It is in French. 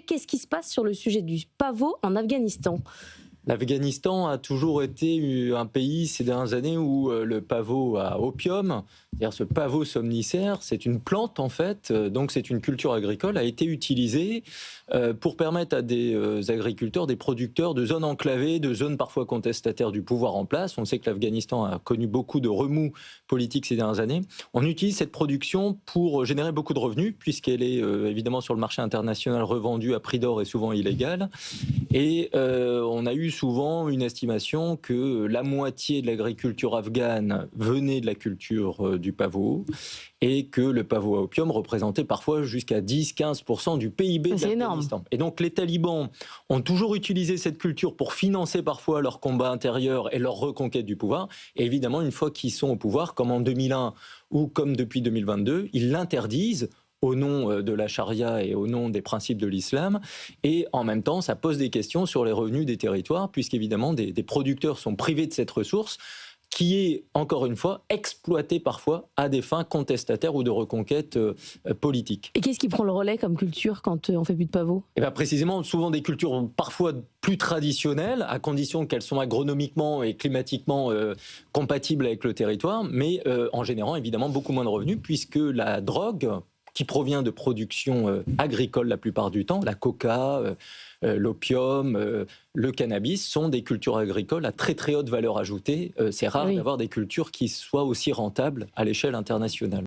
Qu'est-ce qui se passe sur le sujet du pavot en Afghanistan? L'Afghanistan a toujours été un pays ces dernières années où le pavot à opium, c'est-à-dire ce pavot somnifère, c'est une plante en fait, donc c'est une culture agricole, a été utilisée pour permettre à des agriculteurs, des producteurs de zones enclavées, de zones parfois contestataires du pouvoir en place. On sait que l'Afghanistan a connu beaucoup de remous politiques ces dernières années. On utilise cette production pour générer beaucoup de revenus, puisqu'elle est évidemment sur le marché international revendue à prix d'or et souvent illégale. Et on a eu souvent une estimation que la moitié de l'agriculture afghane venait de la culture du pavot et que le pavot à opium représentait parfois jusqu'à 10-15% du PIB de C'est énorme. l'Afghanistan. Et donc les talibans ont toujours utilisé cette culture pour financer parfois leur combat intérieur et leur reconquête du pouvoir. Et évidemment, une fois qu'ils sont au pouvoir, comme en 2001 ou comme depuis 2022, ils l'interdisent au nom de la charia et au nom des principes de l'islam. Et en même temps, ça pose des questions sur les revenus des territoires, puisqu'évidemment, des producteurs sont privés de cette ressource qui est, encore une fois, exploitée parfois à des fins contestataires ou de reconquête politique. Et qu'est-ce qui prend le relais comme culture quand on fait plus de pavot? Et bien précisément, souvent des cultures parfois plus traditionnelles, à condition qu'elles sont agronomiquement et climatiquement compatibles avec le territoire, mais en générant évidemment beaucoup moins de revenus, puisque la drogue qui provient de production agricole la plupart du temps, la coca, l'opium, le cannabis, sont des cultures agricoles à très très haute valeur ajoutée. C'est rare d'avoir des cultures qui soient aussi rentables à l'échelle internationale.